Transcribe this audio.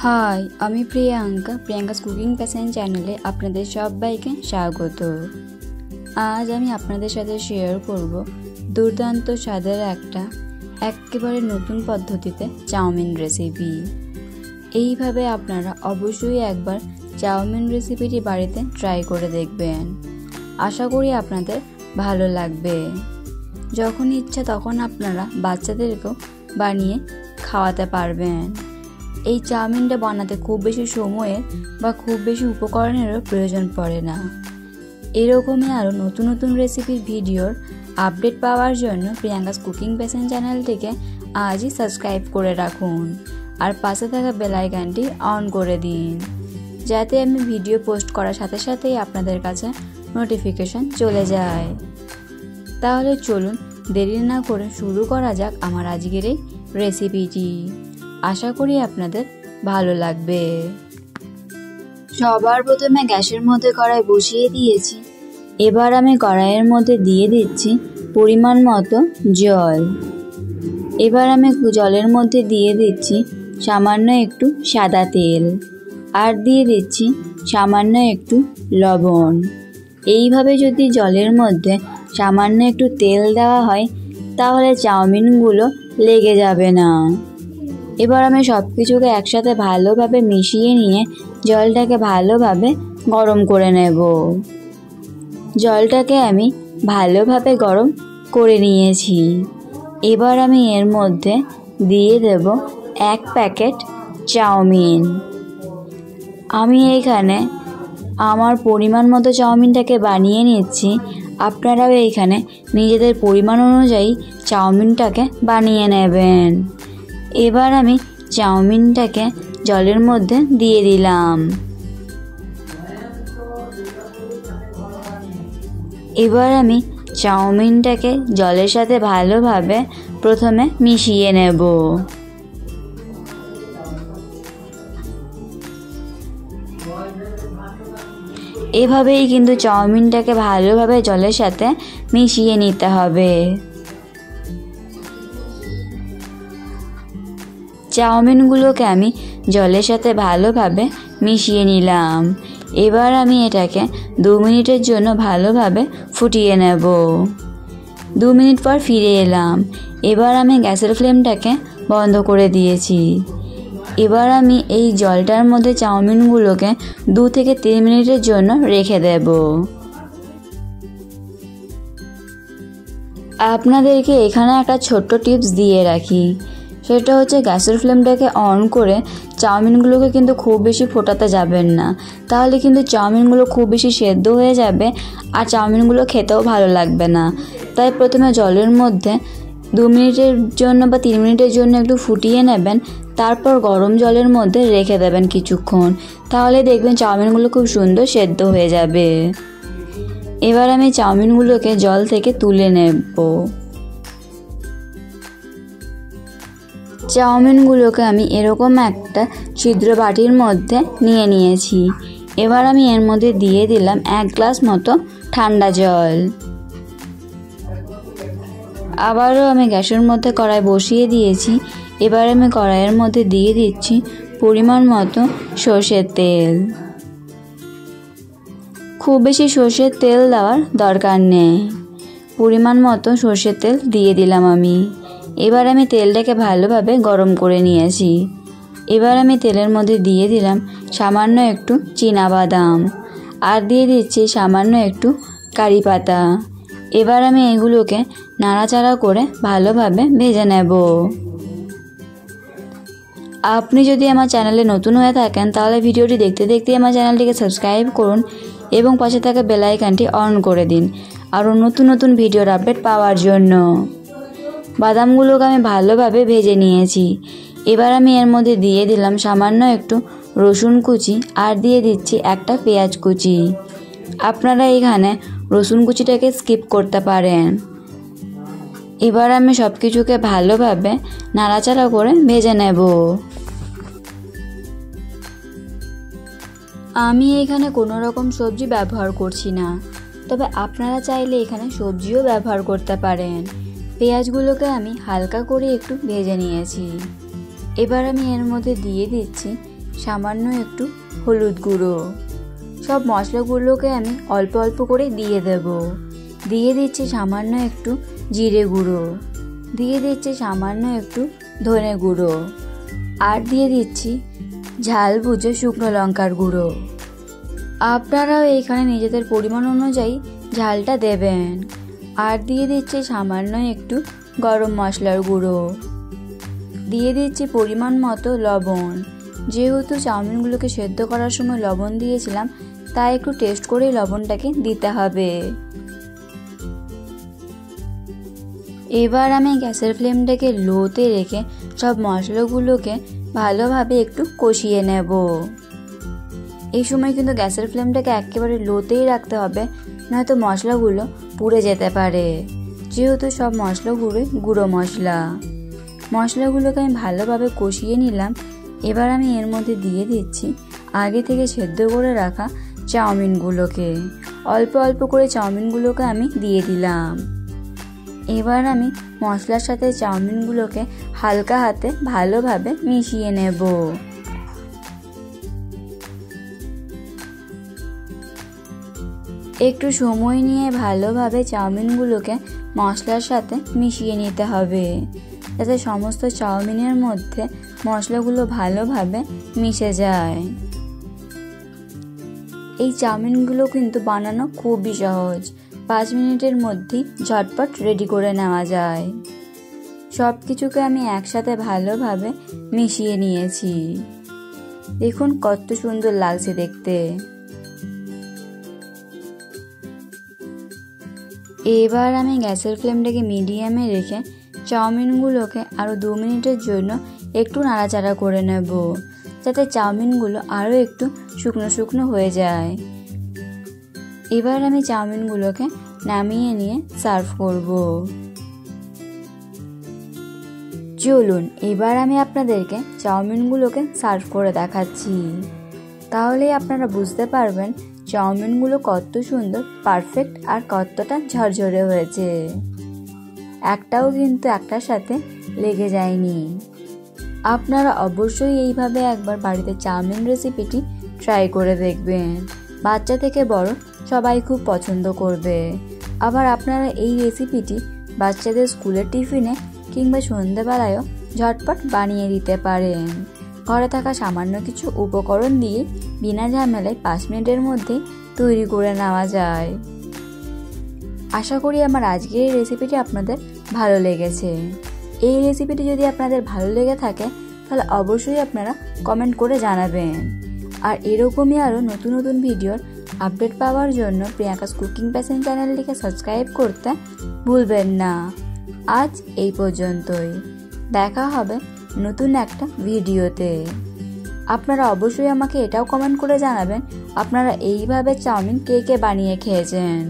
High, আমি Priyanka's cooking passion চ্যানেলে আপনাদের সবাইকে স্বাগত। আজ আমি আপনাদের সাথে শেয়ার করব দুর্দান্ত স্বাদের একেবারে নতুন পদ্ধতিতে চাউমিন রেসিপি। এইভাবে আপনারা অবশ্যই একবার চাউমিন রেসিপিটি বাড়িতে ট্রাই করে দেখবেন। আশা করি আপনাদের ভালো লাগবে। যখন ইচ্ছা তখন আপনারা বাচ্চাদেরকেও বানিয়ে খাওয়াতে পারবেন। এই চাউমিনটা বানাতে খুব বেশি সময়ের বা খুব বেশি উপকরণেরও প্রয়োজন পড়ে না। এরকমই আরও নতুন নতুন রেসিপির ভিডিওর আপডেট পাওয়ার জন্য প্রিয়াঙ্কাস কুকিং প্যাশন চ্যানেলটিকে আজই সাবস্ক্রাইব করে রাখুন আর পাশে থাকা বেল আইকনটি অন করে দিন, যাতে আমি ভিডিও পোস্ট করার সাথে সাথেই আপনাদের কাছে নোটিফিকেশন চলে যায়। তাহলে চলুন দেরি না করে শুরু করা যাক আমার আজকের এই রেসিপিটি। আশা করি আপনাদের ভালো লাগবে। সবার প্রথমে গ্যাসের মধ্যে কড়াই বসিয়ে দিয়েছি। এবার আমি কড়াইয়ের মধ্যে দিয়ে দিচ্ছি পরিমাণ মতো জল। এবার আমি জলের মধ্যে দিয়ে দিচ্ছি সামান্য একটু সাদা তেল আর দিয়ে দিচ্ছি সামান্য একটু লবণ। এইভাবে যদি জলের মধ্যে সামান্য একটু তেল দেওয়া হয় তাহলে চাউমিনগুলো লেগে যাবে না। এবার আমি সব কিছুকে একসাথে ভালোভাবে মিশিয়ে নিয়ে জলটাকে ভালোভাবে গরম করে নেব। জলটাকে আমি ভালোভাবে গরম করে নিয়েছি। এবার আমি এর মধ্যে দিয়ে দেব 1 প্যাকেট চাউমিন। আমি এইখানে আমার পরিমাণ মতো চাউমিনটাকে বানিয়ে নিচ্ছি। আপনারাও এইখানে নিজেদের পরিমাণ অনুযায়ী চাউমিনটাকে বানিয়ে নেবেন। এবার আমি চাউমিনটাকে জলের মধ্যে দিয়ে দিলাম। এবার আমি চাউমিনটাকে জলের সাথে ভালোভাবে প্রথমে মিশিয়ে নেব। এভাবেই কিন্তু চাউমিনটাকে ভালোভাবে জলের সাথে মিশিয়ে নিতে হবে। চাউমিনগুলোকে আমি জলের সাথে ভালোভাবে মিশিয়ে নিলাম। এবার আমি এটাকে 2 মিনিটের জন্য ভালোভাবে ফুটিয়ে নেব। 2 মিনিট পর ফিরে এলাম। এবার আমি গ্যাসের ফ্লেমটাকে বন্ধ করে দিয়েছি। এবার আমি এই জলটার মধ্যে চাউমিনগুলোকে 2 থেকে 3 মিনিটের জন্য রেখে দেব। আপনাদেরকে এখানে একটা ছোট্ট টিপস দিয়ে রাখি, সেটা হচ্ছে গ্যাসের ফ্লেমটাকে অন করে চাউমিনগুলোকে কিন্তু খুব বেশি ফোটাতে যাবেন না, তাহলে কিন্তু চাউমিনগুলো খুব বেশি সেদ্ধ হয়ে যাবে আর চাউমিনগুলো খেতেও ভালো লাগবে না। তাই প্রথমে জলের মধ্যে 2 মিনিটের জন্য বা 3 মিনিটের জন্য একটু ফুটিয়ে নেবেন, তারপর গরম জলের মধ্যে রেখে দেবেন কিছুক্ষণ, তাহলে দেখবেন চাউমিনগুলো খুব সুন্দর সেদ্ধ হয়ে যাবে। এবার আমি চাউমিনগুলোকে জল থেকে তুলে নেব। চাউমিনগুলোকে আমি এরকম একটা ছিদ্র বাটির মধ্যে নিয়ে নিয়েছি। এবার আমি এর মধ্যে দিয়ে দিলাম 1 গ্লাস মতো ঠান্ডা জল। আবারও আমি গ্যাসের মধ্যে কড়াই বসিয়ে দিয়েছি। এবার আমি কড়াইয়ের মধ্যে দিয়ে দিচ্ছি পরিমাণ মতো সর্ষের তেল। খুব বেশি সর্ষের তেল দেওয়ার দরকার নেই, পরিমাণ মতো সর্ষের তেল দিয়ে দিলাম আমি। এবার আমি তেলটাকে ভালোভাবে গরম করে নিয়েছি। এবার আমি তেলের মধ্যে দিয়ে দিলাম সামান্য একটু চীনাবাদাম আর দিয়ে দিচ্ছি সামান্য একটু কারি পাতা। এবার আমি এগুলোকে নাড়াচাড়া করে ভালোভাবে ভেজে নেব। আপনি যদি আমার চ্যানেলে নতুন হয়ে থাকেন তাহলে ভিডিওটি দেখতে দেখতে আমার চ্যানেলটিকে সাবস্ক্রাইব করুন এবং পাশে থাকা বেল আইকনটি অন করে দিন আরও নতুন নতুন ভিডিওর আপডেট পাওয়ার জন্য। বাদামগুলোকে আমি ভালোভাবে ভেজে নিয়েছি। এবার আমি এর মধ্যে দিয়ে দিলাম সামান্য একটু রসুন কুচি আর দিয়ে দিচ্ছি একটা পেঁয়াজ কুচি। আপনারা এখানে রসুন কুচিটাকে স্কিপ করতে পারেন। এবার আমি সব কিছুকে ভালোভাবে নাড়াচাড়া করে ভেজে নেব। আমি এখানে কোনো রকম সবজি ব্যবহার করছি না, তবে আপনারা চাইলে এখানে সবজিও ব্যবহার করতে পারেন। পেঁয়াজগুলোকে আমি হালকা করে একটু ভেজে নিয়েছি। এবার আমি এর মধ্যে দিয়ে দিচ্ছি সামান্য একটু হলুদ গুঁড়ো। সব মশলাগুলোকে আমি অল্প অল্প করে দিয়ে দেব। দিয়ে দিচ্ছি সামান্য একটু জিরে গুঁড়ো, দিয়ে দিচ্ছি সামান্য একটু ধনে গুঁড়ো, আর দিয়ে দিচ্ছি ঝাল বুঝে শুকনো লঙ্কার গুঁড়ো। আপনারাও এইখানে নিজেদের পরিমাণ অনুযায়ী ঝালটা দেবেন। আর দিয়ে দিচ্ছি সামান্য একটু গরম মশলার গুঁড়ো, দিয়ে দিচ্ছি পরিমাণ মতো লবণ। যেহেতু চাউমিনগুলোকে সেদ্ধ করার সময় লবণ দিয়েছিলাম, তাই একটু টেস্ট করেই লবণটাকে দিতে হবে। এবার আমি গ্যাসের ফ্লেমটাকে লোতে রেখে সব মশলাগুলোকে ভালোভাবে একটু কষিয়ে নেব। এই সময় কিন্তু গ্যাসের ফ্লেমটাকে একেবারে লোতেই রাখতে হবে, নয়তো মশলাগুলো পুড়ে যেতে পারে। যেহেতু সব মশলাগুলো গুঁড়ো মশলা, মশলাগুলোকে আমি ভালোভাবে কষিয়ে নিলাম। এবার আমি এর মধ্যে দিয়ে দিচ্ছি আগে থেকে সেদ্ধ করে রাখা চাউমিনগুলোকে। অল্প অল্প করে চাউমিনগুলোকে আমি দিয়ে দিলাম। এবার আমি মশলার সাথে চাউমিনগুলোকে হালকা হাতে ভালোভাবে মিশিয়ে নেব। একটু সময় নিয়ে ভালোভাবে চাউমিনগুলোকে মশলার সাথে মিশিয়ে নিতে হবে, যাতে সমস্ত চাউমিনের মধ্যে মশলাগুলো ভালোভাবে মিশে যায়। এই চাউমিনগুলো কিন্তু বানানো খুবই সহজ, 5 মিনিটের মধ্যেই ঝটপট রেডি করে নেওয়া যায়। সব কিছুকে আমি একসাথে ভালোভাবে মিশিয়ে নিয়েছি। দেখুন কত সুন্দর লাগছে দেখতে। এবার আমি গ্যাসের ফ্লেমটাকে মিডিয়ামে রেখে চাউমিনগুলোকে আরও 2 মিনিটের জন্য একটু নাড়াচাড়া করে নেব, যাতে চাউমিনগুলো আরও একটু শুকনো শুকনো হয়ে যায়। এবার আমি চাউমিনগুলোকে নামিয়ে নিয়ে সার্ভ করব। চলুন এবার আমি আপনাদেরকে চাউমিনগুলোকে সার্ভ করে দেখাচ্ছি, তাহলেই আপনারা বুঝতে পারবেন চাউমিনগুলো কত সুন্দর পারফেক্ট আর কতটা ঝরঝরে হয়েছে। একটাও কিন্তু একটার সাথে লেগে যায়নি। আপনারা অবশ্যই এইভাবে একবার বাড়িতে চাউমিন রেসিপিটি ট্রাই করে দেখবেন। বাচ্চা থেকে বড় সবাই খুব পছন্দ করবে। আবার আপনারা এই রেসিপিটি বাচ্চাদের স্কুলের টিফিনে কিংবা সন্ধ্যেবেলায়ও ঝটপট বানিয়ে দিতে পারেন। ঘরে থাকা সামান্য কিছু উপকরণ দিয়ে বিনা ঝামেলায় 5 মিনিটের মধ্যেই তৈরি করে নেওয়া যায়। আশা করি আমার আজকের এই রেসিপিটি আপনাদের ভালো লেগেছে। এই রেসিপিটি যদি আপনাদের ভালো লেগে থাকে তাহলে অবশ্যই আপনারা কমেন্ট করে জানাবেন। আর এরকমই আরও নতুন নতুন ভিডিওর আপডেট পাওয়ার জন্য প্রিয়াঙ্কাস কুকিং প্যাশন চ্যানেলটিকে সাবস্ক্রাইব করতে ভুলবেন না। আজ এই পর্যন্তই, দেখা হবে নতুন একটা ভিডিওতে। আপনারা অবশ্যই আমাকে এটাও কমেন্ট করে জানাবেন আপনারা এইভাবে চাউমিন কে কে বানিয়ে খেয়েছেন।